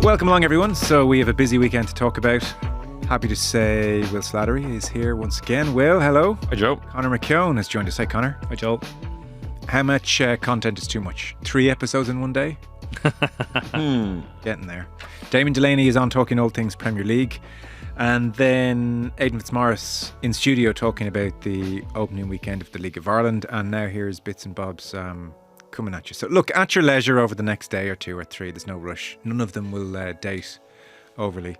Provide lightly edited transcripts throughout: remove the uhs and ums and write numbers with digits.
Welcome along, everyone. So we have a busy weekend to talk about. Happy to say Will Slattery is here once again. Will, hello. Hi, Joe. Conor McKeown has joined us. Hi, Conor. Hi, Joe. How much content is too much? 3 episodes in one day? Getting there. Damon Delaney is on talking all things Premier League. And then Aidan Fitzmaurice in studio talking about the opening weekend of the League of Ireland. And now here's bits and bobs coming at you. So look, at your leisure over the next day or 2 or 3. There's no rush. None of them will date overly.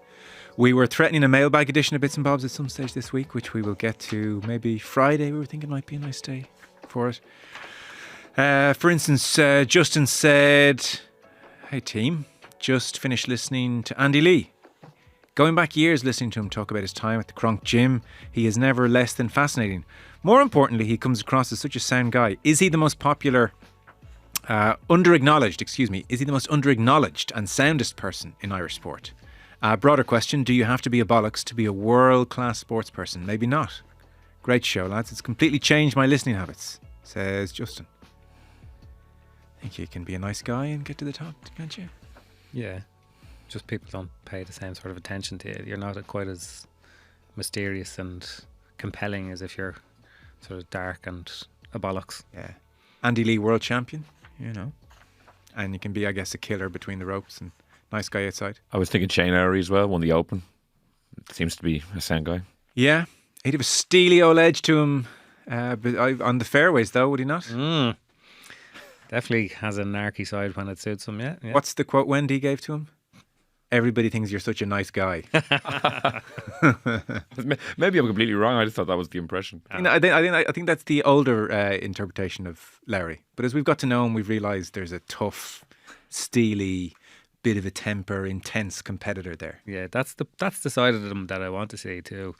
We were threatening a mailbag edition of Bits and Bobs at some stage this week, which we will get to maybe Friday. We were thinking might be a nice day for it. For instance, Justin said, "Hey team, just finished listening to Andy Lee. Going back years listening to him talk about his time at the Cronk Gym, he is never less than fascinating. More importantly, he comes across as such a sound guy. Is he the most popular, is he the most under-acknowledged and soundest person in Irish sport? Broader question, do you have to be a bollocks to be a world-class sports person? Maybe not. Great show, lads. It's completely changed my listening habits," says Justin. I think you can be a nice guy and get to the top, can't you? Yeah, just people don't pay the same sort of attention to you. You're not quite as mysterious and compelling as if you're sort of dark and a bollocks. Yeah. Andy Lee, world champion, you know. And you can be, I guess, a killer between the ropes and nice guy outside. I was thinking Shane Lowry as well, won the Open. Seems to be a sound guy. Yeah. He'd have a steely old edge to him on the fairways, though, would he not? Definitely has a narky side when it suits him, yeah. What's the quote Wendy gave to him? "Everybody thinks you're such a nice guy." Maybe I'm completely wrong. I just thought that was the impression. You know, I think that's the older interpretation of Larry. But as we've got to know him, we've realised there's a tough, steely, bit of a temper, intense competitor there. Yeah, that's the side of them that I want to see too.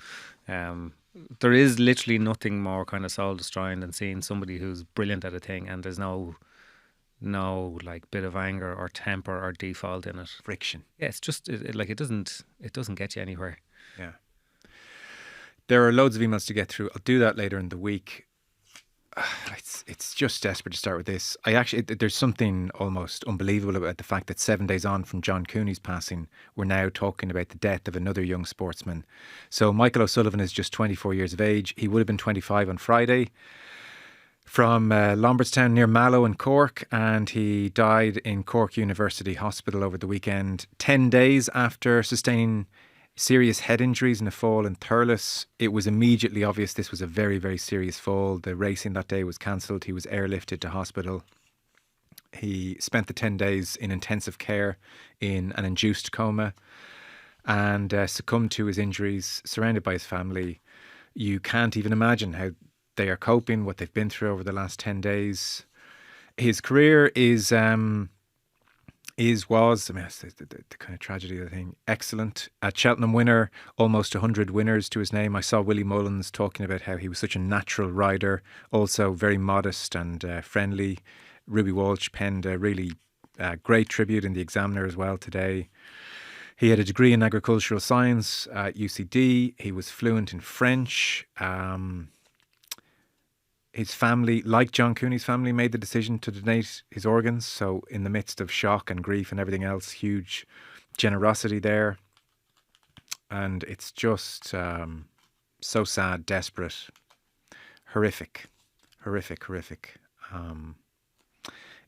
There is literally nothing more kind of soul destroying than seeing somebody who's brilliant at a thing and there's no like bit of anger or temper or default in it. Friction. Yeah, it's just it doesn't get you anywhere. Yeah. There are loads of emails to get through. I'll do that later in the week. It's just desperate to start with this. There's something almost unbelievable about the fact that 7 days on from John Cooney's passing, we're now talking about the death of another young sportsman. So Michael O'Sullivan is just 24 years of age. He would have been 25 on Friday, from Lombardstown near Mallow in Cork, and he died in Cork University Hospital over the weekend, 10 days after sustaining serious head injuries in a fall in Thurles. It was immediately obvious this was a very, very serious fall. The racing that day was cancelled. He was airlifted to hospital. He spent the 10 days in intensive care in an induced coma and succumbed to his injuries, surrounded by his family. You can't even imagine how they are coping, what they've been through over the last 10 days. His career was, I mean, that's the kind of tragedy of the thing. Excellent. A Cheltenham winner, almost 100 winners to his name. I saw Willie Mullins talking about how he was such a natural rider, also very modest and friendly. Ruby Walsh penned a really great tribute in the Examiner as well today. He had a degree in agricultural science at UCD. He was fluent in French. His family, like John Cooney's family, made the decision to donate his organs. So in the midst of shock and grief and everything else, huge generosity there. And it's just so sad, desperate, horrific.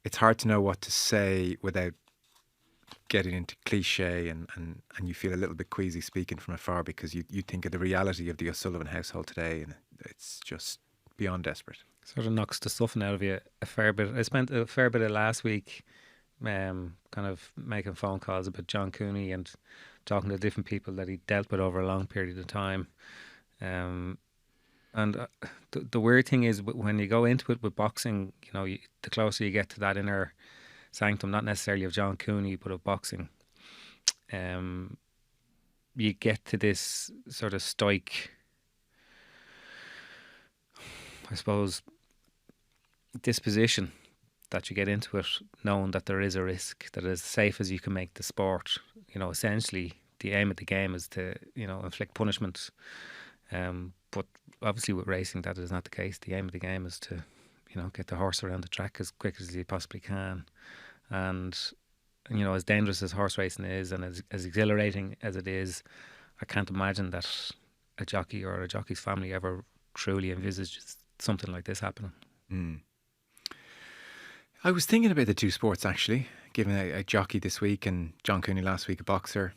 It's hard to know what to say without getting into cliche and you feel a little bit queasy speaking from afar because you think of the reality of the O'Sullivan household today and it's just beyond desperate. Sort of knocks the stuffing out of you a fair bit. I spent a fair bit of last week kind of making phone calls about John Cooney and talking to different people that he dealt with over a long period of time. And the weird thing is when you go into it with boxing, you know, the closer you get to that inner sanctum, not necessarily of John Cooney, but of boxing, you get to this sort of stoic, I suppose, disposition that you get into it knowing that there is a risk, that as safe as you can make the sport. You know, essentially the aim of the game is to, you know, inflict punishment. But obviously with racing that is not the case. The aim of the game is to, you know, get the horse around the track as quick as you possibly can. And as dangerous as horse racing is and as exhilarating as it is, I can't imagine that a jockey or a jockey's family ever truly envisages something like this happening. I was thinking about the two sports actually, given a jockey this week and John Cooney last week, a boxer.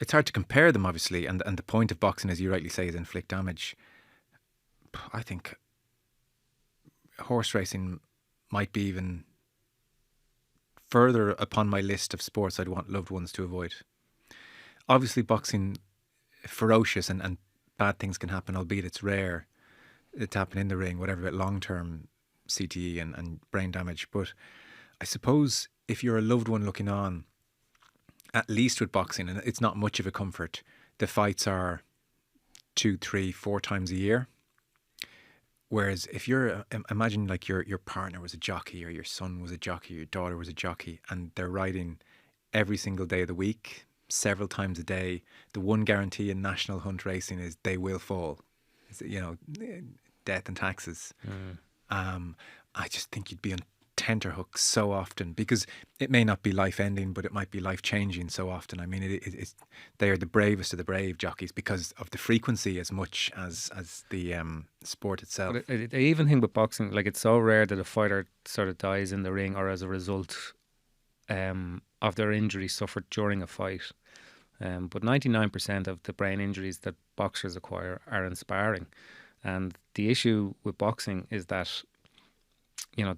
It's hard to compare them, obviously, and the point of boxing, as you rightly say, is inflict damage. I think horse racing might be even further upon my list of sports I'd want loved ones to avoid. Obviously, boxing, ferocious and bad things can happen, albeit it's rare to happen in the ring, whatever, about long-term CTE and brain damage. But I suppose if you're a loved one looking on, at least with boxing, and it's not much of a comfort, the fights are 2, 3, 4 times a year. Whereas if you're, imagine like your partner was a jockey, or your son was a jockey, or your daughter was a jockey, and they're riding every single day of the week, several times a day. The one guarantee in national hunt racing is they will fall. Death and taxes. I just think you'd be on tenterhooks so often, because it may not be life ending, but it might be life changing so often. I mean, they are the bravest of the brave jockeys because of the frequency as much as the sport itself. But I even think with boxing, like, it's so rare that a fighter sort of dies in the ring or as a result of their injury suffered during a fight. But 99% of the brain injuries that boxers acquire are in sparring. And the issue with boxing is that,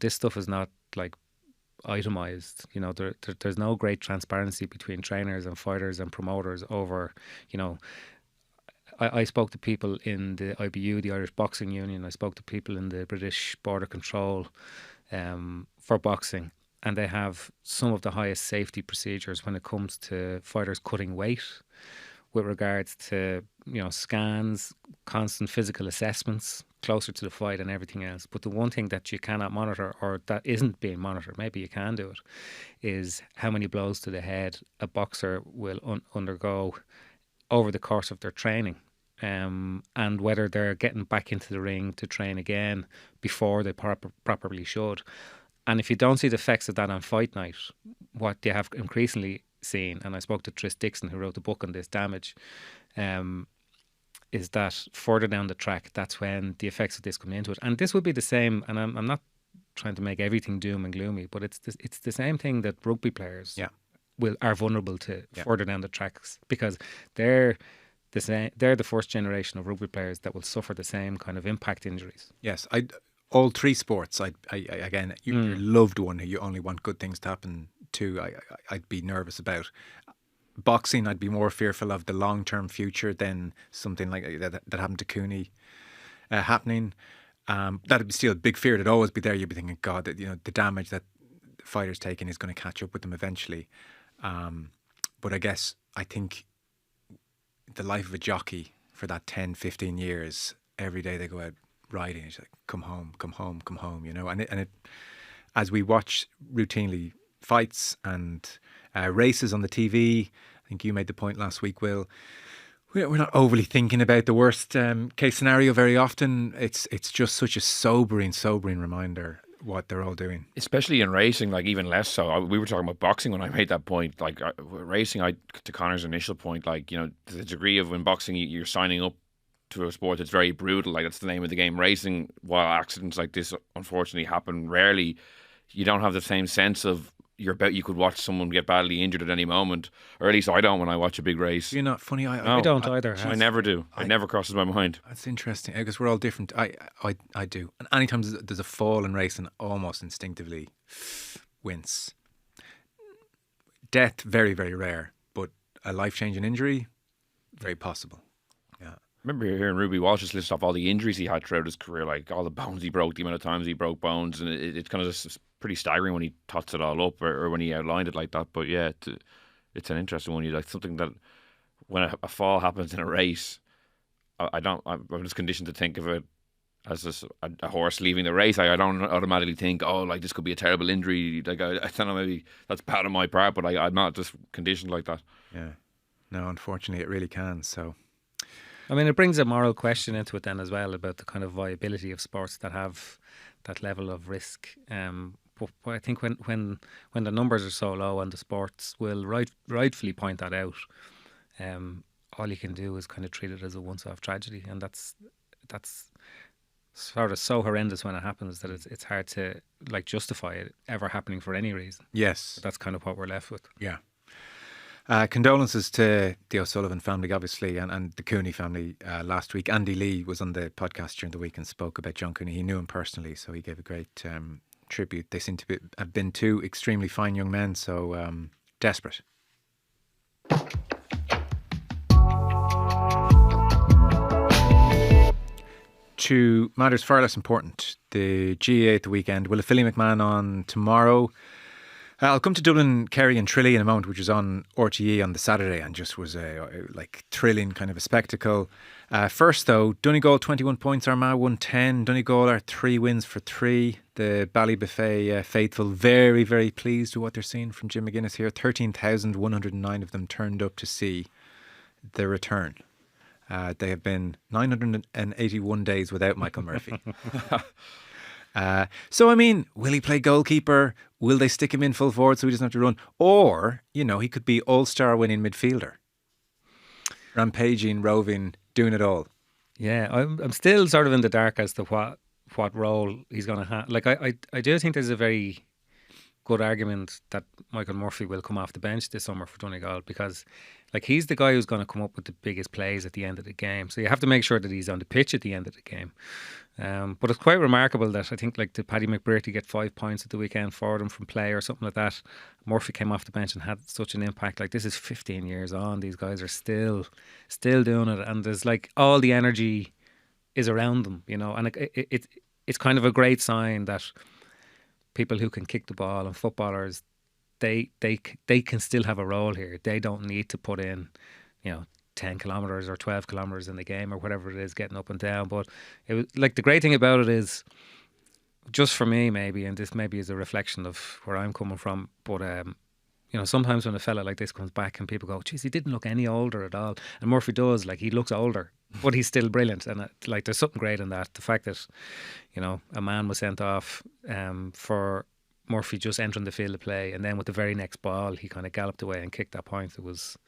this stuff is not like itemized. There's no great transparency between trainers and fighters and promoters over, I spoke to people in the IBU, the Irish Boxing Union. I spoke to people in the British Border Control for boxing. And they have some of the highest safety procedures when it comes to fighters cutting weight, with regards to, scans, constant physical assessments closer to the fight and everything else. But the one thing that you cannot monitor, or that isn't being monitored, maybe you can do it, is how many blows to the head a boxer will undergo over the course of their training, and whether they're getting back into the ring to train again before they properly should. And if you don't see the effects of that on fight night, what they have increasingly seen, and I spoke to Tris Dixon, who wrote the book on this, Damage, is that further down the track, that's when the effects of this come into it. And this would be the same, and I'm not trying to make everything doom and gloomy, but it's the same thing that rugby players are vulnerable to further down the tracks, because they're the first generation of rugby players that will suffer the same kind of impact injuries. Yes, all three sports, again, your loved one who you only want good things to happen to, I'd be nervous about. Boxing, I'd be more fearful of the long-term future than something like that happened to Cooney happening. That'd be still a big fear. It'd always be there. You'd be thinking, God, that the damage that the fighter's taking is going to catch up with them eventually. But I think the life of a jockey for that 10, 15 years, every day they go out riding, it's like, come home, come home, come home, and it as we watch routinely fights and races on the TV, I think you made the point last week, Will, we're not overly thinking about the worst case scenario very often. It's just such a sobering reminder what they're all doing, especially in racing. Like, even less so. We were talking about boxing when I made that point. Like, racing, to Conor's initial point, like, the degree of, when boxing you're signing up to a sport that's very brutal, like that's the name of the game. Racing, while accidents like this unfortunately happen rarely, you don't have the same sense of you could watch someone get badly injured at any moment, or at least I don't when I watch a big race. You're not funny. I don't either. I never do. It never crosses my mind. That's interesting, because we're all different. I do, and anytime there's a fall in racing, almost instinctively wince. Death, very, very rare, but a life-changing injury, very possible. Yeah. I remember hearing Ruby Walsh's list off all the injuries he had throughout his career, like all the bones he broke, the amount of times he broke bones, and it's kind of just pretty staggering when he tots it all up, or when he outlined it like that. But yeah, it's an interesting one. You like something that when a fall happens in a race, I'm just conditioned to think of it as a horse leaving the race. I don't automatically think, oh, like this could be a terrible injury. Like I don't know, maybe that's bad on my part, but I'm not just conditioned like that. Yeah, no, unfortunately, it really can. So. I mean, it brings a moral question into it then as well, about the kind of viability of sports that have that level of risk. But I think when the numbers are so low and the sports will rightfully point that out, all you can do is kind of treat it as a once-off tragedy, and that's sort of so horrendous when it happens that it's hard to like justify it ever happening for any reason. Yes. But that's kind of what we're left with. Yeah. Condolences to the O'Sullivan family, obviously, and the Cooney family last week. Andy Lee was on the podcast during the week and spoke about John Cooney. He knew him personally, so he gave a great tribute. They seem to have been two extremely fine young men, so desperate. To matters far less important, the GAA at the weekend. Will have Philly McMahon on tomorrow. I'll come to Dublin, Kerry and Tralee in a moment, which was on RTE on the Saturday and just was a like thrilling kind of a spectacle. First though, Donegal 21 points, Armagh 110. Donegal are 3 wins for 3. The Ballybuffet faithful very, very pleased with what they're seeing from Jim McGuinness here. 13,109 of them turned up to see the return. They have been 981 days without Michael Murphy. So, I mean, will he play goalkeeper? Will they stick him in full forward so he doesn't have to run? Or, you know, he could be all-star winning midfielder. Rampaging, roving, doing it all. Yeah, I'm still sort of in the dark as to what role he's going to have. Like, I do think there's a very good argument that Michael Murphy will come off the bench this summer for Donegal because, like, he's the guy who's going to come up with the biggest plays at the end of the game. So you have to make sure that he's on the pitch at the end of the game. But it's quite remarkable that I think, like, did Paddy McBrearty get 5 points at the weekend for them from play or something like that? Murphy came off the bench and had such an impact. Like, this is 15 years on. These guys are still doing it, and there's like all the energy is around them, you know. And it's kind of a great sign that people who can kick the ball and footballers, they can still have a role here. They don't need to put in, you know, 10 kilometres or 12 kilometres in the game or whatever it is, getting up and down. But it was like, the great thing about it is, just for me maybe, and this maybe is a reflection of where I'm coming from, but you know, sometimes when a fella like this comes back and people go, geez, he didn't look any older at all, and Murphy does, like, he looks older but he's still brilliant, and like, there's something great in that. The fact that, you know, a man was sent off for Murphy just entering the field of play, and then with the very next ball he kind of galloped away and kicked that point. It was,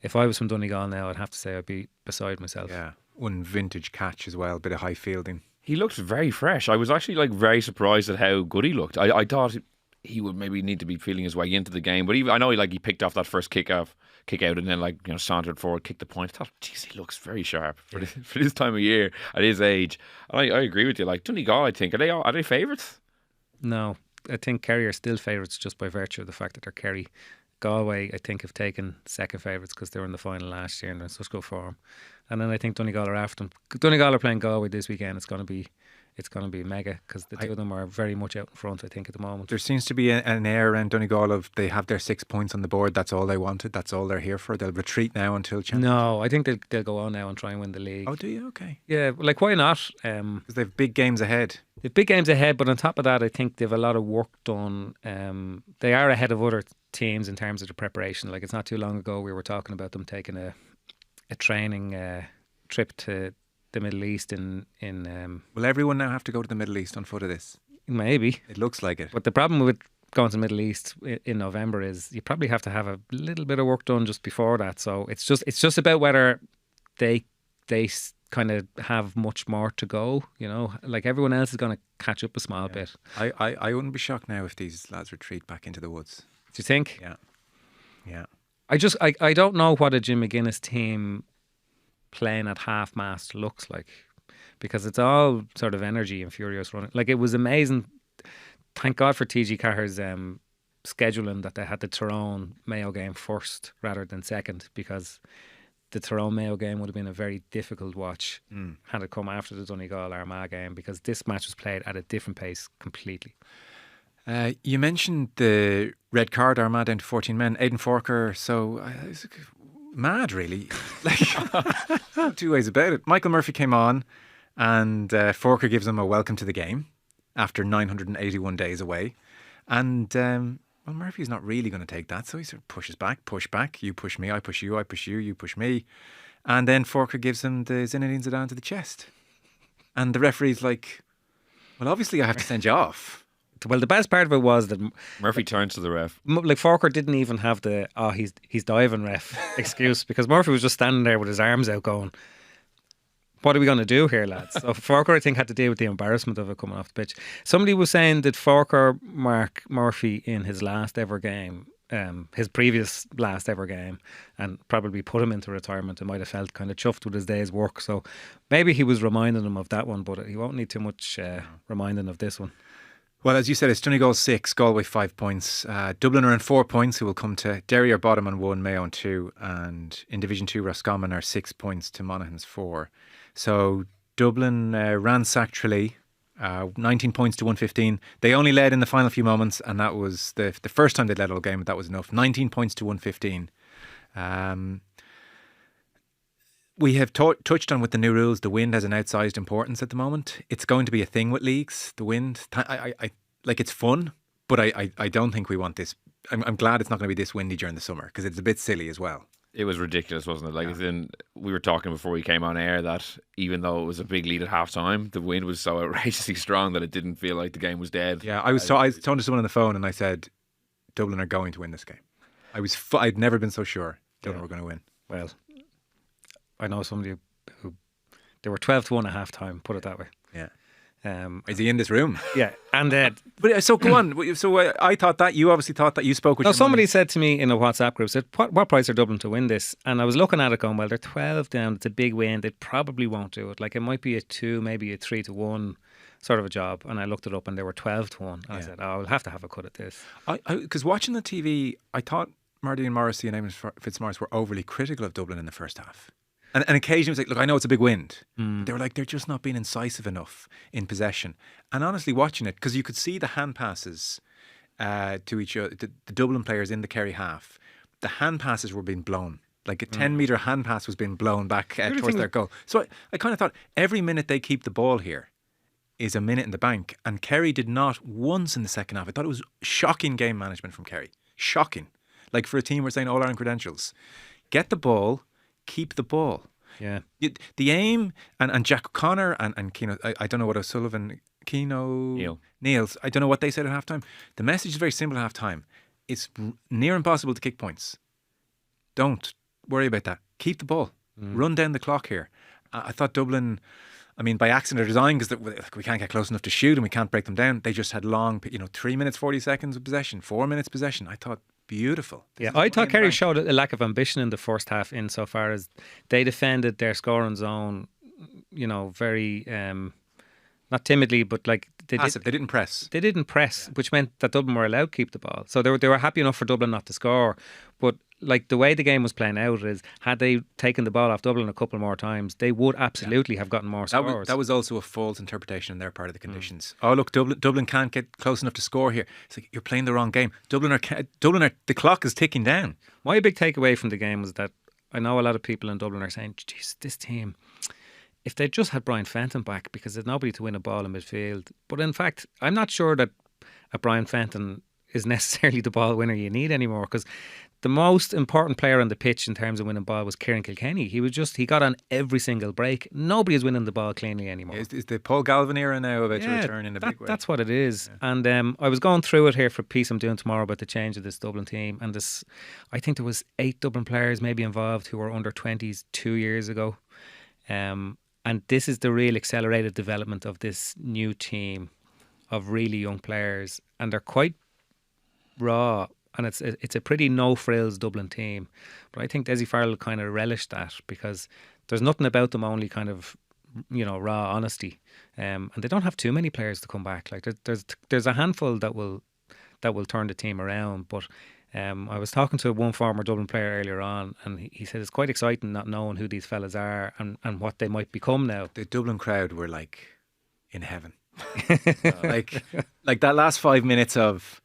if I was from Donegal now, I'd have to say I'd be beside myself. Yeah, one vintage catch as well, a bit of high fielding. He looked very fresh. I was actually like very surprised at how good he looked. I thought he would maybe need to be feeling his way into the game, but even, I know he picked off that first kick out, and then, like, you know, sauntered forward, kicked the point. I thought, geez, he looks very sharp for this time of year at his age. And I agree with you. Like, Donegal, I think, are they favourites? No, I think Kerry are still favourites just by virtue of the fact that they're Kerry. Galway, I think, have taken second favourites because they were in the final last year and they're in such good form. And then I think Donegal are after them. Donegal are playing Galway this weekend. It's going to be mega because the two of them are very much out in front, I think, at the moment. There seems to be an air around Donegal of they have their 6 points on the board. That's all they wanted. That's all they're here for. They'll retreat now until Championship. No, I think they'll go on now and try and win the league. Oh, do you? Okay. Yeah, like, why not? Because they have big games ahead. They have big games ahead, but on top of that, I think they have a lot of work done. They are ahead of other teams in terms of the preparation. Like, it's not too long ago we were talking about them taking a training trip to the Middle East in Will everyone now have to go to the Middle East on foot of this? Maybe. It looks like it. But the problem with going to the Middle East in November is you probably have to have a little bit of work done just before that. So it's just about whether they kind of have much more to go, you know. Like, everyone else is going to catch up a small bit. I wouldn't be shocked now if these lads retreat back into the woods. Do you think? Yeah. I don't know what a Jim McGuinness team playing at half mast looks like, because it's all sort of energy and furious running. Like, it was amazing. Thank God for TG Cahir's scheduling that they had the Tyrone Mayo game first rather than second, because the Tyrone Mayo game would have been a very difficult watch had it come after the Donegal Armagh game, because this match was played at a different pace completely. You mentioned the red card, Armagh down to 14 men. Aidan Forker, so it's mad, really. Like, two ways about it. Michael Murphy came on, and Forker gives him a welcome to the game after 981 days away. And well, Murphy's not really going to take that, so he sort of pushes back, push back. You push me, I push you, I push you, you push me. And then Forker gives him the Zinedine Zidane to the chest. And the referee's like, well, obviously I have to send you off. Well, the best part of it was that Murphy turns to the ref. like Forker didn't even have the he's diving ref excuse, because Murphy was just standing there with his arms out going, what are we going to do here, lads? So Forker, I think, had to deal with the embarrassment of it coming off the pitch. Somebody was saying that Forker mark Murphy in his last ever game, his previous last ever game, and probably put him into retirement and might have felt kind of chuffed with his day's work. So maybe he was reminding him of that one, but he won't need too much reminding of this one. Well, as you said, it's Donegal 6, Galway 5 points. Dublin are on 4 points, who will come to Derry are bottom on 1, Mayo on 2, and in Division 2, Roscommon are 6 points to Monaghan's 4. So Dublin ransacked Tralee, 19 points to 115. They only led in the final few moments, and that was the first time they led all game, but that was enough. 19 points to 115. We have touched on with the new rules, the wind has an outsized importance at the moment. It's going to be a thing with leagues, the wind. I like, it's fun, but I don't think we want this. I'm glad it's not going to be this windy during the summer, because it's a bit silly as well. It was ridiculous, wasn't it? Like, then we were talking before we came on air that even though it was a big lead at half time, the wind was so outrageously strong that it didn't feel like the game was dead. Yeah, I was talking to someone on the phone and I said, Dublin are going to win this game. I'd never been so sure Dublin were going to win. Well, I know somebody who they were 12-1 at half time, put it that way. Yeah. Is he in this room? Yeah, and but so go on. So I thought that you obviously thought that you spoke with. No, your somebody money. said to me in a WhatsApp group, said, "What price are Dublin to win this?" And I was looking at it, going, "Well, they're 12 down. It's a big win. They probably won't do it. Like, it might be a 2, maybe a 3-1 sort of a job." And I looked it up, and they were 12-1. And I said, "Oh, I'll have to have a cut at this." Because watching the TV, I thought Marty and Morrissey and Eamon Fitzmaurice were overly critical of Dublin in the first half. And occasionally it was like, look, I know it's a big wind. But they were like, they're just not being incisive enough in possession. And honestly, watching it, because you could see the hand passes to each other, the Dublin players in the Kerry half, the hand passes were being blown. Like a 10-metre hand pass was being blown back towards their goal. So I kind of thought, every minute they keep the ball here is a minute in the bank. And Kerry did not once in the second half. I thought it was shocking game management from Kerry. Shocking. Like, for a team we're saying All-Ireland credentials. Get the ball, keep the ball. Yeah. The aim, and Jack Conor and Keano, I don't know what O'Sullivan, Neils, I don't know what they said at halftime. The message is very simple at halftime. It's near impossible to kick points. Don't worry about that. Keep the ball. Run down the clock here. I thought Dublin, I mean, by accident or design, because we can't get close enough to shoot and we can't break them down. They just had long, 3 minutes, 40 seconds of possession, 4 minutes possession. I thought, beautiful. Yeah, I thought Kerry showed a lack of ambition in the first half, insofar as they defended their scoring zone, very not timidly, but like they didn't press. They didn't press, which meant that Dublin were allowed to keep the ball. So they were happy enough for Dublin not to score. But like, the way the game was playing out is, had they taken the ball off Dublin a couple more times, they would absolutely have gotten more scores. That was also a false interpretation on their part of the conditions. Oh, look, Dublin can't get close enough to score here. It's like, you're playing the wrong game. Dublin are the clock is ticking down. My big takeaway from the game was that I know a lot of people in Dublin are saying, geez, this team, if they just had Brian Fenton back, because there's nobody to win a ball in midfield. But in fact, I'm not sure that a Brian Fenton is necessarily the ball winner you need anymore, because the most important player on the pitch in terms of winning ball was Kieran Kilkenny. He got on every single break. Nobody is winning the ball cleanly anymore. Is the Paul Galvin era now about to return in a big way? That's what it is. Yeah. And I was going through it here for a piece I'm doing tomorrow about the change of this Dublin team. And I think there was 8 Dublin players maybe involved who were under 20s 2 years ago. And this is the real accelerated development of this new team of really young players. And they're quite raw. And it's a pretty no-frills Dublin team. But I think Desi Farrell kind of relished that, because there's nothing about them, only kind of, raw honesty. And they don't have too many players to come back. Like, there's a handful that will turn the team around. But I was talking to one former Dublin player earlier on, and he said it's quite exciting not knowing who these fellas are and what they might become now. The Dublin crowd were like in heaven. like that last 5 minutes of,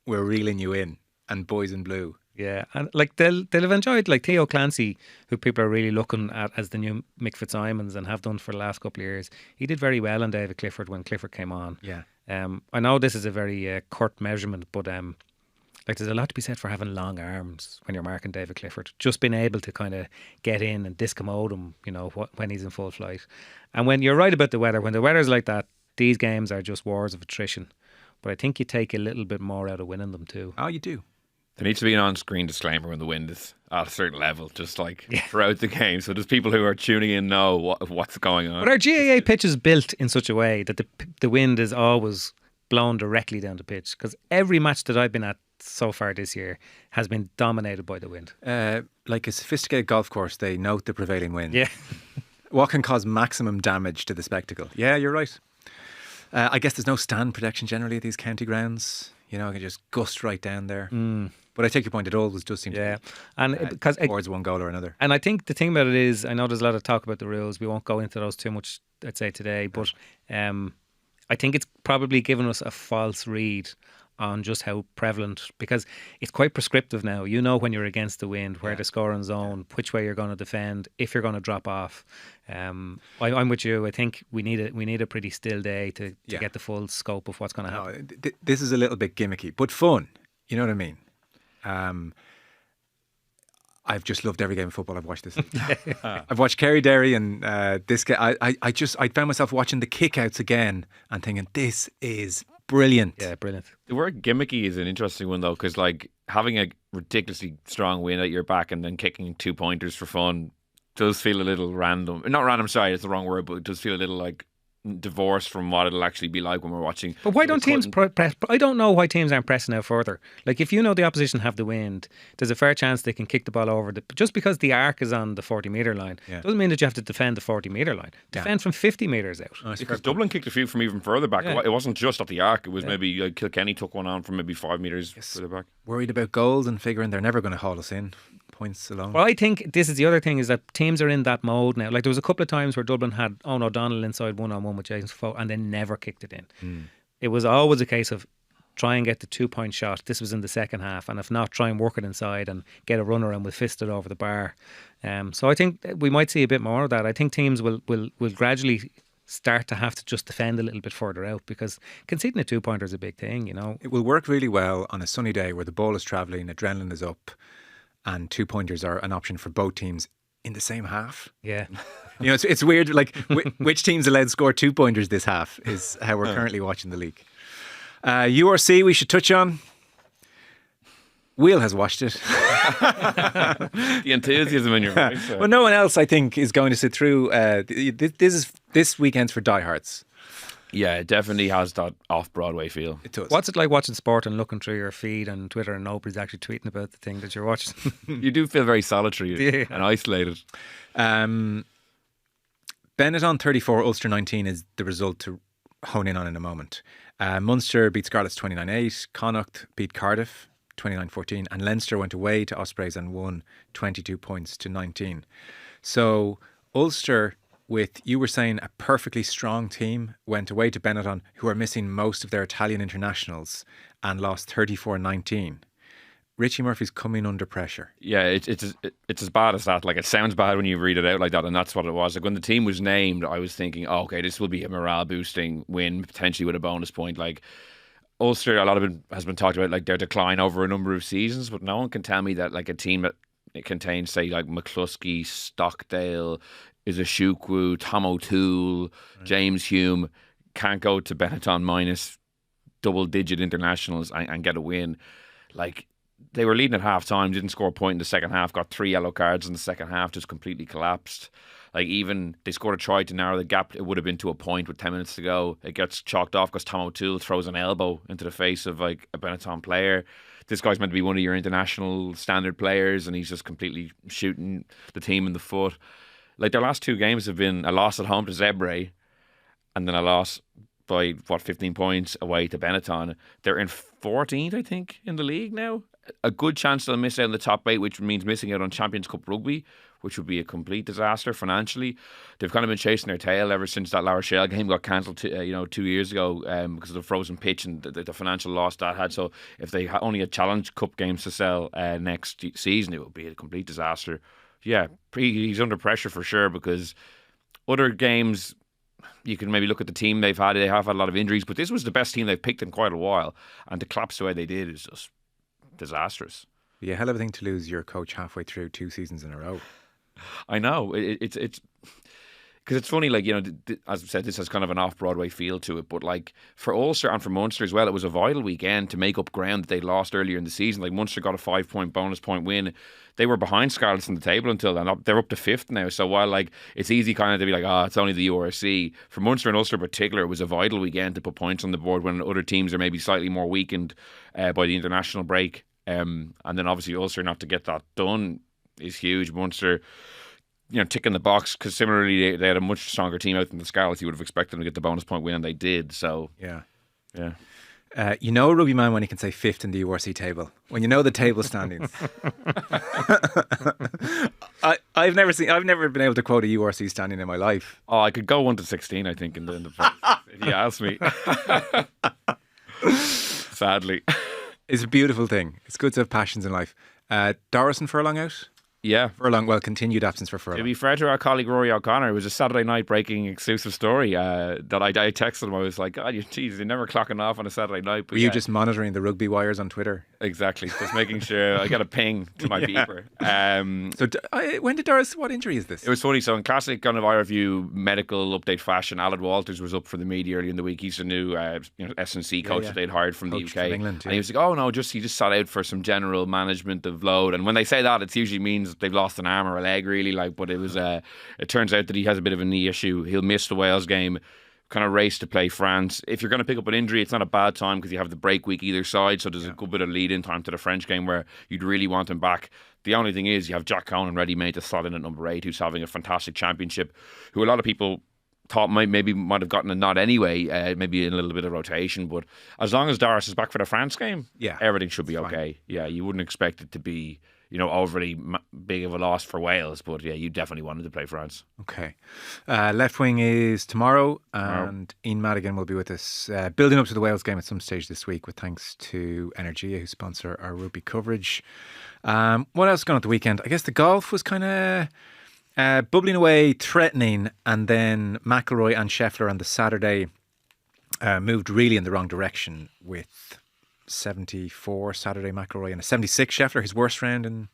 we're reeling you in, and Boys in Blue. Yeah, and like they'll have enjoyed, like Theo Clancy, who people are really looking at as the new Mick Fitzsimons and have done for the last couple of years. He did very well on David Clifford when Clifford came on. Yeah. I know this is a very curt measurement, but like, there's a lot to be said for having long arms when you're marking David Clifford. Just being able to kind of get in and discommode him, when he's in full flight. And when you're right about the weather, when the weather's like that, these games are just wars of attrition. but I think you take a little bit more out of winning them too. Oh, you do. There needs to be an on-screen disclaimer when the wind is at a certain level, just like throughout the game. So there's people who are tuning in know what's going on. But our GAA pitch is built in such a way that the wind is always blown directly down the pitch, because every match that I've been at so far this year has been dominated by the wind. Like a sophisticated golf course, they note the prevailing wind. Yeah. What can cause maximum damage to the spectacle? Yeah, you're right. I guess there's no stand protection generally at these county grounds. You know, it can just gust right down there. But I take your point, it always does seem to be and because towards one goal or another. And I think the thing about it is, I know there's a lot of talk about the rules. We won't go into those too much, I'd say, today. But I think it's probably given us a false read on just how prevalent, because it's quite prescriptive now. You know when you're against the wind, where to score on zone, which way you're going to defend, if you're going to drop off. I'm with you. I think we need a pretty still day to get the full scope of what's going to happen. No, this is a little bit gimmicky, but fun. You know what I mean? I've just loved every game of football I've watched this week. I've watched Kerry Derry and this game. I found myself watching the kickouts again and thinking, this is brilliant. Yeah, brilliant. The word gimmicky is an interesting one though, because like having a ridiculously strong win at your back and then kicking 2-pointers for fun does feel a little random. Not random, sorry, it's the wrong word, but it does feel a little like divorced from what it'll actually be like when we're watching. But why don't teams press? I don't know why teams aren't pressing out further. Like, if you know the opposition have the wind, there's a fair chance they can kick the ball over. Just because the arc is on the 40-metre line doesn't mean that you have to defend the 40-metre line. Defend from 50 metres out. Because Dublin kicked a few from even further back. It wasn't just at the arc. It was maybe Kilkenny took one on from maybe 5 metres further back. Worried about goals and figuring they're never going to haul us in. Points alone. Well, I think this is the other thing, is that teams are in that mode now. Like, there was a couple of times where Dublin had Owen O'Donnell inside one-on-one with Jason Foe and they never kicked it in. It was always a case of try and get the 2-point shot. This was in the second half, and if not, try and work it inside and get a runner and we'll fist it over the bar. So I think we might see a bit more of that. I think teams will gradually start to have to just defend a little bit further out, because conceding a 2-pointer is a big thing, you know. It will work really well on a sunny day where the ball is travelling, adrenaline is up, and 2-pointers are an option for both teams in the same half. Yeah. You know, it's weird, like which team's allowed to score 2-pointers this half is how we're currently watching the league. URC we should touch on. Will has watched it. The enthusiasm in your voice. Well, no one else, I think, is going to sit through. This weekend's for diehards. Yeah, it definitely has that off-Broadway feel. It does. What's it like watching sport and looking through your feed on Twitter and nobody's actually tweeting about the thing that you're watching? You do feel very solitary and isolated. Benetton 34, Ulster 19 is the result to hone in on in a moment. Munster beat Scarlets 29-8, Connacht beat Cardiff 29-14, and Leinster went away to Ospreys and won 22 points to 19. So Ulster, with, you were saying, a perfectly strong team, went away to Benetton, who are missing most of their Italian internationals, and lost 34-19. Richie Murphy's coming under pressure. Yeah, it's as bad as that. Like, it sounds bad when you read it out like that, and that's what it was. Like, when the team was named, I was thinking, oh, okay, this will be a morale-boosting win, potentially with a bonus point. Like, Ulster, a lot of it has been talked about, like their decline over a number of seasons, but no one can tell me that like a team that it contains, say, like McCluskey, Stockdale, Izashukwu, Tom O'Toole, James Hume, can't go to Benetton minus double-digit internationals and get a win. Like, they were leading at half-time, didn't score a point in the second half, got 3 yellow cards in the second half, just completely collapsed. Like, even they scored a try to narrow the gap. It would have been to a point with 10 minutes to go. It gets chalked off because Tom O'Toole throws an elbow into the face of like a Benetton player. This guy's meant to be one of your international standard players, and he's just completely shooting the team in the foot. Like, their last 2 games have been a loss at home to Zebre and then a loss by, 15 points away to Benetton. They're in 14th, I think, in the league now. A good chance they'll miss out in the top 8, which means missing out on Champions Cup rugby, which would be a complete disaster financially. They've kind of been chasing their tail ever since that La Rochelle game got cancelled 2 years ago because of the frozen pitch and the financial loss that had. So if they only had Challenge Cup games to sell next season, it would be a complete disaster. Yeah, he's under pressure for sure, because other games, you can maybe look at the team they've had. They have had a lot of injuries, but this was the best team they've picked in quite a while. And to collapse the way they did is just disastrous. Yeah, hell of a thing to lose your coach halfway through 2 seasons in a row. I know. because it's funny, like, as I said, this has kind of an off-Broadway feel to it, but like for Ulster and for Munster as well, it was a vital weekend to make up ground that they lost earlier in the season. Like Munster got a 5-point bonus point win. They were behind Scarlets on the table until then. They're up to 5th now. So while like it's easy kind of to be like, it's only the URC, for Munster and Ulster in particular, it was a vital weekend to put points on the board when other teams are maybe slightly more weakened by the international break. And then obviously Ulster not to get that done is huge. Munster, ticking the box, because similarly they had a much stronger team out than the Scarlets. You would have expected them to get the bonus point win, and they did. So yeah. A rugby man when he can say 5th in the URC table. When you know the table standings. I've never been able to quote a URC standing in my life. Oh, I could go 1 to 16, I think, in the if you ask me. Sadly. It's a beautiful thing. It's good to have passions in life. Doris and Furlong out? Yeah. Furlong, continued absence for Furlong. To be fair to our colleague Rory O'Connor, it was a Saturday night breaking exclusive story that I texted him. I was like, God, you're never clocking off on a Saturday night. But were you just monitoring the rugby wires on Twitter? Exactly. Just making sure I got a ping to my beeper. When did Doris, what injury is this? It was funny. So in classic kind of IRView medical update fashion, Alan Walters was up for the media early in the week. He's the new S&C coach that they'd hired from the UK. From England, and he was like, oh no, he just sat out for some general management of load. And when they say that, it usually means they've lost an arm or a leg, really. But it was it turns out that he has a bit of a knee issue. He'll miss the Wales game, kind of race to play France. If you're going to pick up an injury, it's not a bad time because you have the break week either side, so there's a good bit of lead-in time to the French game where you'd really want him back. The only thing is you have Jack Conan ready-made to slot in at number 8, who's having a fantastic championship, who a lot of people thought might have gotten a nod anyway, maybe in a little bit of rotation. But as long as Doris is back for the France game, everything should be okay. Yeah, you wouldn't expect it to be overly big of a loss for Wales, but yeah, you definitely wanted to play France. Okay. Left wing is tomorrow, and Ian Madigan will be with us, building up to the Wales game at some stage this week, with thanks to Energia, who sponsor our rugby coverage. What else going on at the weekend? I guess the golf was kind of bubbling away, threatening, and then McIlroy and Scheffler on the Saturday moved really in the wrong direction with 74 Saturday McIlroy and a 76 Scheffler, his worst round in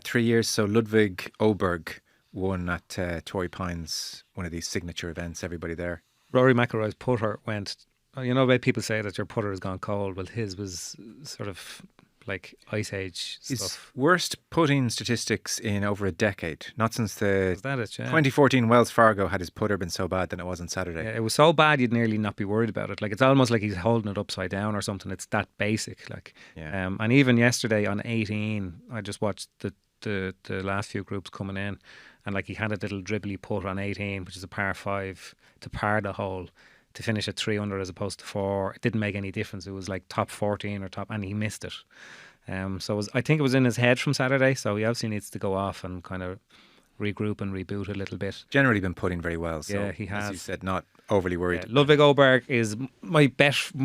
3 years. So Ludwig Oberg won at Torrey Pines, one of these signature events, everybody there. Rory McIlroy's putter went, about people say that your putter has gone cold. Well, his was sort of like Ice Age stuff. His worst putting statistics in over a decade. Not since the 2014 Wells Fargo had his putter been so bad than it was on Saturday. Yeah, it was so bad you'd nearly not be worried about it. Like, it's almost like he's holding it upside down or something. It's that basic. And even yesterday on 18, I just watched the last few groups coming in, and like he had a little dribbly putt on 18, which is a par 5 to par the hole, to finish at 3 under as opposed to 4. It didn't make any difference. It was like top 14 or top, and he missed it. I think it was in his head from Saturday, so he obviously needs to go off and kind of regroup and reboot a little bit. Generally been putting very well, so yeah, he has. As you said, not overly worried. Ludwig Oberg is my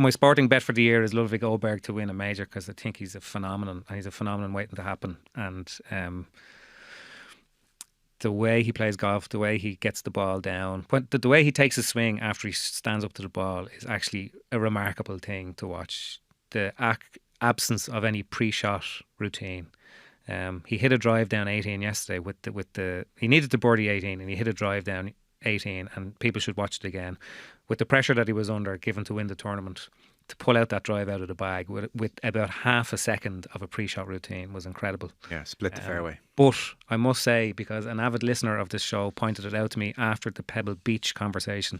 sporting bet for the year is Ludwig Oberg to win a major, because I think he's a phenomenon, and he's a phenomenon waiting to happen. And the way he plays golf, the way he gets the ball down, the way he takes a swing after he stands up to the ball is actually a remarkable thing to watch. The absence of any pre-shot routine. He hit a drive down 18 yesterday he needed to birdie 18, and he hit a drive down 18, and people should watch it again. With the pressure that he was under, given to win the tournament, to pull out that drive out of the bag with about half a second of a pre-shot routine was incredible. Yeah, split the fairway. But I must say, because an avid listener of this show pointed it out to me after the Pebble Beach conversation,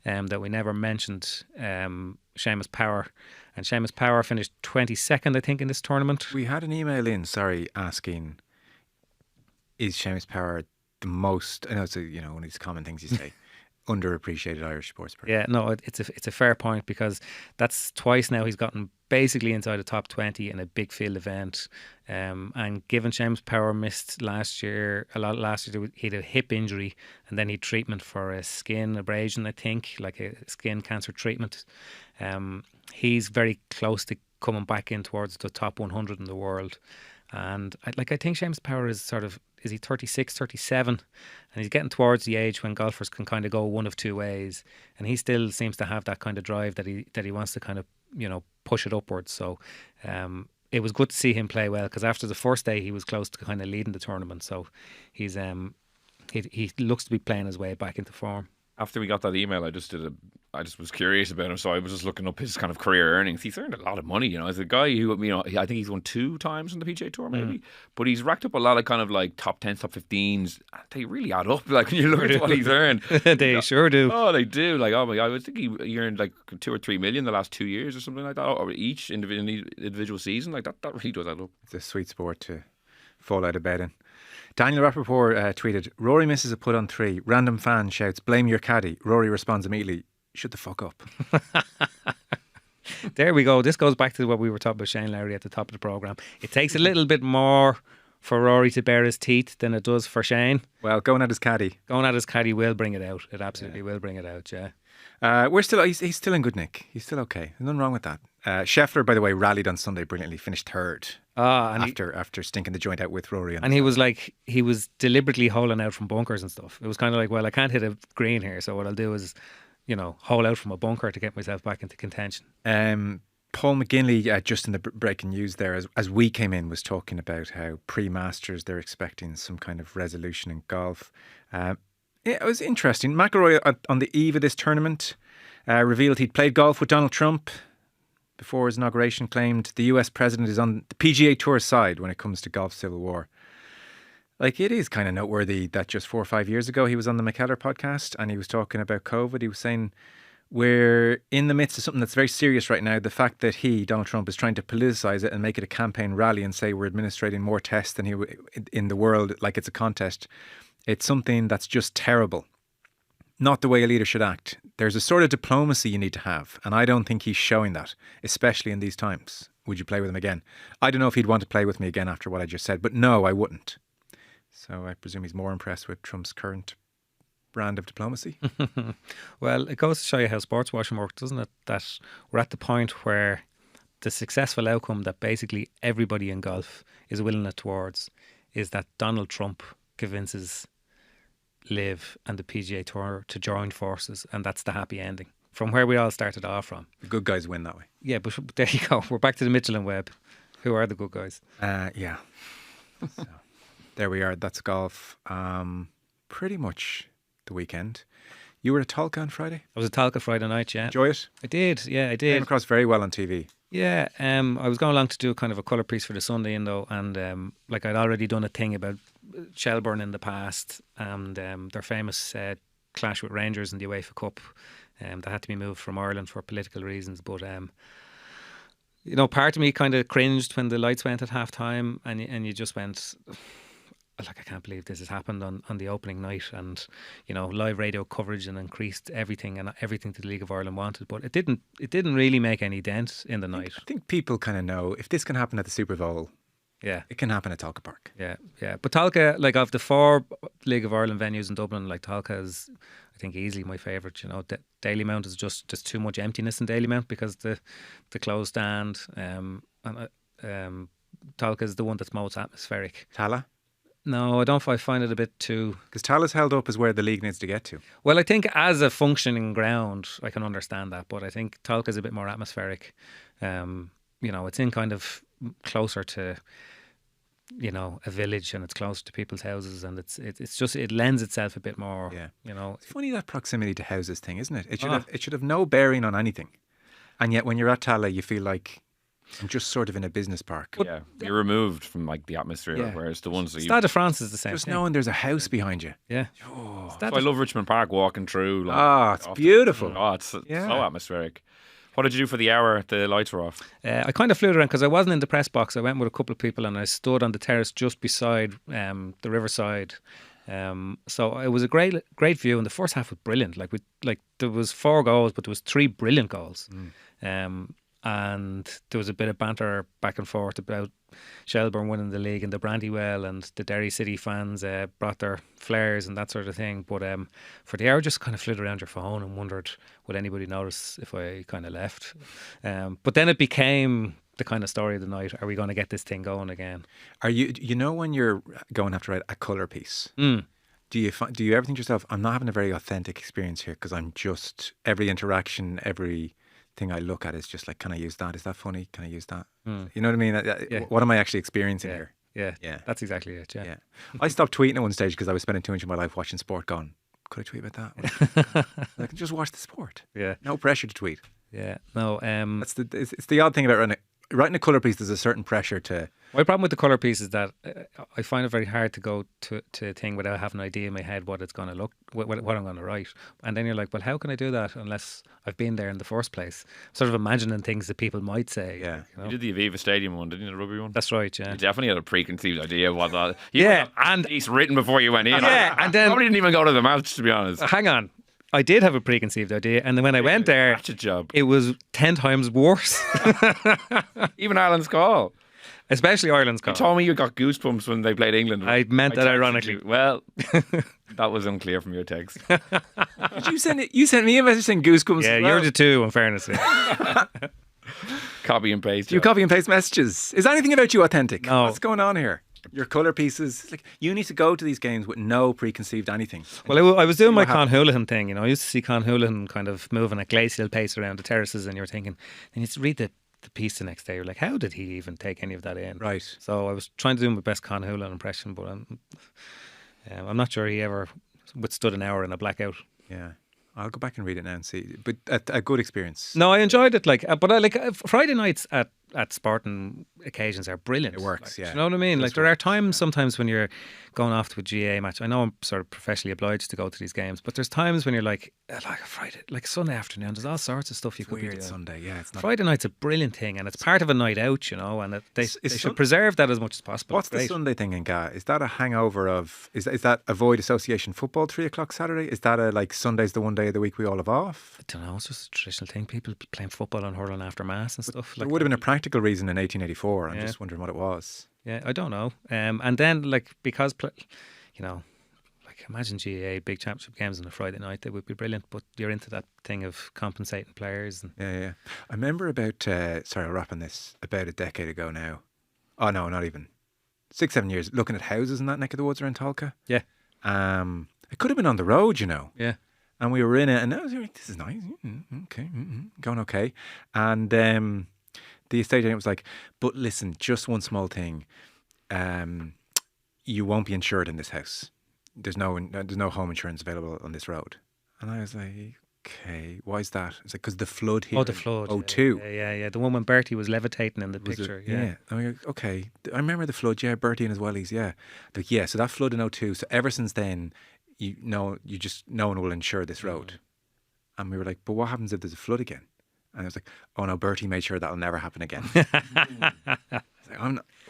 that we never mentioned Seamus Power. And Seamus Power finished 22nd, I think, in this tournament. We had an email in, asking, is Seamus Power the most, I know it's one of these common things you say, underappreciated Irish sports person? Yeah, no, it's a fair point, because that's twice now he's gotten basically inside the top 20 in a big field event. And given Seamus Power missed last year, he had a hip injury, and then he had treatment for a skin abrasion, I think, like a skin cancer treatment. He's very close to coming back in towards the top 100 in the world. And I think Seamus Power is is he 36, 37? And he's getting towards the age when golfers can kind of go one of two ways. And he still seems to have that kind of drive that he wants to kind of, push it upwards. So it was good to see him play well, because after the first day he was close to kind of leading the tournament. So he's he looks to be playing his way back into form. After we got that email, I just was curious about him, so I was just looking up his kind of career earnings. He's earned a lot of money, as a guy who, I think he's won 2 times on the PGA Tour, maybe, but he's racked up a lot of kind of like top 10s, top 15s. They really add up. Like when you look at what he's earned, They sure do. Oh, they do. Like, oh my God, I think he earned like 2 or 3 million the last 2 years or something like that, or each individual season. Like that really does add up. It's a sweet sport to fall out of bed in. Daniel Rappaport tweeted, Rory misses a putt on 3. Random fan shouts, blame your caddy. Rory responds immediately, shut the fuck up. There we go. This goes back to what we were talking about Shane Lowry at the top of the programme. It takes a little bit more for Rory to bare his teeth than it does for Shane. Well, going at his caddy. Going at his caddy will bring it out. It absolutely will bring it out, yeah. He's still in good nick. He's still okay. There's nothing wrong with that. Scheffler, by the way, rallied on Sunday brilliantly, finished 3rd. After stinking the joint out with Rory. And he was deliberately holing out from bunkers and stuff. It was kind of like, well, I can't hit a green here, so what I'll do is, hole out from a bunker to get myself back into contention. Paul McGinley, just in the breaking news there, as we came in, was talking about how pre-Masters they're expecting some kind of resolution in golf. It was interesting. McIlroy, on the eve of this tournament, revealed he'd played golf with Donald Trump before his inauguration, claimed the US president is on the PGA Tour side when it comes to golf civil war. Like, it is kind of noteworthy that just 4 or 5 years ago he was on the McKellar podcast and he was talking about COVID. He was saying, we're in the midst of something that's very serious right now. The fact that Donald Trump, is trying to politicize it and make it a campaign rally and say we're administrating more tests than in the world, like it's a contest. It's something that's just terrible. Not the way a leader should act. There's a sort of diplomacy you need to have, and I don't think he's showing that, especially in these times. Would you play with him again? I don't know if he'd want to play with me again after what I just said, but no, I wouldn't. So I presume he's more impressed with Trump's current brand of diplomacy. Well, it goes to show you how sports washing works, doesn't it? That we're at the point where the successful outcome that basically everybody in golf is willing it towards is that Donald Trump convinces Live and the PGA Tour to join forces, and that's the happy ending from where we all started off from. The good guys win that way. Yeah, but there you go. We're back to the Mitchell and Webb. Who are the good guys? Yeah. So, there we are. That's golf. Pretty much the weekend. You were at Talca on Friday? I was at Talca Friday night, yeah. Enjoy it? I did, yeah, I did. Came across very well on TV. Yeah, I was going along to do kind of a colour piece for the Sunday, and I'd already done a thing about Shelbourne in the past and their famous clash with Rangers in the UEFA Cup that had to be moved from Ireland for political reasons. But part of me kind of cringed when the lights went at half time, and you just went, like, I can't believe this has happened on the opening night, and live radio coverage and increased everything that the League of Ireland wanted, but it didn't really make any dent in the night. I think people kind of know if this can happen at the Super Bowl, yeah, it can happen at Talca Park. Yeah. But Talca, like, of the 4 League of Ireland venues in Dublin, like, Talca is, I think, easily my favourite. Dalymount is just too much emptiness in Dalymount because the closed stand. Talca is the one that's most atmospheric. Tala? No, I find it a bit too... Because Tala's held up as where the league needs to get to. Well, I think as a functioning ground, I can understand that, but I think Talca is a bit more atmospheric. It's in kind of closer to, a village, and it's closer to people's houses, and it lends itself a bit more. Yeah. It's funny, that proximity to houses thing, isn't it? It should have no bearing on anything, and yet when you're at Tala, you feel like I'm just sort of in a business park. But yeah, you're removed from like the atmosphere, whereas the ones that Stade de France is the same. Just knowing there's a house behind you. Yeah. Oh, so I love Richmond Park, walking through. It's beautiful. It's so atmospheric. What did you do for the hour the lights were off? I kind of flew around because I wasn't in the press box. I went with a couple of people and I stood on the terrace just beside the riverside. So it was a great view, and the first half was brilliant. Like there was 4 goals, but there was 3 brilliant goals. And there was a bit of banter back and forth about Shelbourne winning the league and the Brandywell, and the Derry City fans brought their flares and that sort of thing. But for the hour, just kind of flew around your phone and wondered, would anybody notice if I kind of left? But then it became the kind of story of the night. Are we going to get this thing going again? Are you, when you're going to have to write a colour piece, do you ever think to yourself, I'm not having a very authentic experience here because I'm just, every interaction, every thing I look at is just like, can I use that? Is that funny? Can I use that? You know what I mean? What am I actually experiencing here? Yeah, Yeah. that's exactly it. Yeah. Yeah. I stopped tweeting at one stage because I was spending too much of my life watching sport gone. Could I tweet about that? I can just watch the sport. Yeah. No pressure to tweet. Yeah. No. It's the odd thing about writing a colour piece. There's a certain pressure to. My problem with the colour piece is that I find it very hard to go to a thing without having an idea in my head what it's going to look, what I'm going to write. And then you're like, well, how can I do that unless I've been there in the first place? Sort of imagining things that people might say. Yeah. You did the Aviva Stadium one, didn't you? The rugby one. That's right. Yeah. You definitely had a preconceived idea of what that. And it's written before you went in. Yeah, and then probably didn't even go to the match, to be honest. Hang on. I did have a preconceived idea, and then when I went there, That's a job. it was 10 times worse. Even Ireland's call. Especially Ireland's You call. told me you got goosebumps when they played England. I meant that texted ironically. you. Well, that was unclear from your text. Did you send it? You sent me a message saying goosebumps. Yeah, as well. you're the two, in fairness. Yeah. Copy and paste. Do you copy and paste messages? Is anything about you authentic? No. What's going on here? Your colour pieces. Like, you need to go to these games with no preconceived anything. Well, I was doing my what Con Houlihan thing, you know. I used to see Con Houlihan kind of moving at glacial pace around the terraces, and you're thinking, and you read the piece the next day, you're like, how did he even take any of that in? Right. So I was trying to do my best Con Houlihan impression, but I'm not sure he ever withstood an hour in a blackout. Yeah. I'll go back and read it now and see. But a good experience. No, I enjoyed it. Friday nights at sporting occasions are brilliant. It works, Like, yeah. do you know what I mean? It Like just there are works, times sometimes when you're going off to a GA match. I know I'm sort of professionally obliged to go to these games, but there's times when you're like a Friday, like Sunday afternoon. There's all sorts of stuff you could be Weird doing. Sunday, yeah. It's not. Friday night's a brilliant thing, and it's part of a night out, you know. And they should Sun- preserve that as much as possible. What's It's the great. Sunday thing in GA? Is that a hangover of? Is that avoid association football 3:00 Saturday? Is that a like Sunday's the one day of the week we all have off? I don't know. It's just a traditional thing. People playing football and hurling after mass and stuff. There would have been a practical reason in 1884. I'm Yeah. just wondering what it was. Yeah, I don't know. And then because you know, like imagine GAA big championship games on a Friday night, they would be brilliant. But you're into that thing of compensating players. And Yeah. I remember about. Sorry, I'll wrap on this. About a decade ago now. Oh no, not even 6-7 years. Looking at houses in that neck of the woods around Tolka. yeah, It could have been on the road, you know. yeah, And we were in it, and I was like, this is nice. Okay, going okay. And the estate agent was like, but listen, just one small thing. You won't be insured in this house. There's no home insurance available on this road. And I was like, okay, why is that? It's like, because the flood here. oh, the flood. Oh, two. Yeah. The one when Bertie was levitating in the picture. Yeah. I'm like, okay. I remember the flood. Yeah, Bertie and his wellies. Yeah. Like, yeah. So that flood in '02. So ever since then, no one will insure this road. And we were like, but what happens if there's a flood again? And I was like, oh no, Bertie made sure that'll never happen again.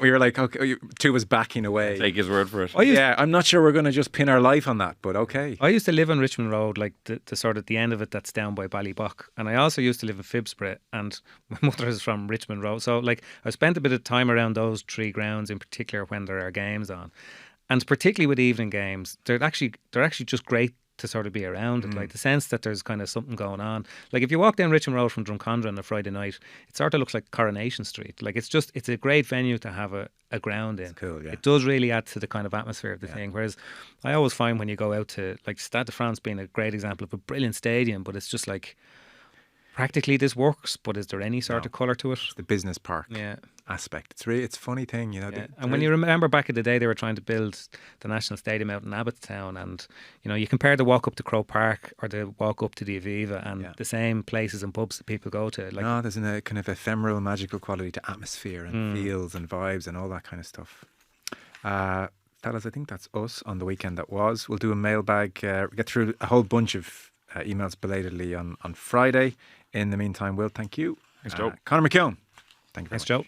We were like, okay, two was backing away. Take his word for it. I'm not sure we're going to just pin our life on that, but okay. I used to live on Richmond Road, like the sort of the end of it that's down by Ballybuck. And I also used to live in Phibsborough, and my mother is from Richmond Road. So like I spent a bit of time around those three grounds in particular when there are games on. And particularly with evening games, they're actually just great to sort of be around it. Like the sense that there's kind of something going on. Like if you walk down Richmond Road from Drumcondra on a Friday night, it sort of looks like Coronation Street. Like it's a great venue to have a ground in. It's cool, yeah. It does really add to the kind of atmosphere of the thing. Whereas I always find when you go out to like Stade de France being a great example of a brilliant stadium, but it's just like practically this works, but is there any sort of colour to it? It's the business park aspect. It's a funny thing, you know. Yeah. And when you remember back in the day, they were trying to build the National Stadium out in Abbottstown, and you know, you compare the walk up to Croke Park or the walk up to the Aviva, and the same places and pubs that people go to. Like, no, there's a kind of ephemeral, magical quality to atmosphere and feels and vibes and all that kind of stuff. Fellas, I think that's us on the weekend that was. We'll do a mailbag, get through a whole bunch of emails belatedly on Friday. In the meantime, Will, thank you. Thanks, Joe. Conor McKeown, thank you very much. thanks, Joe.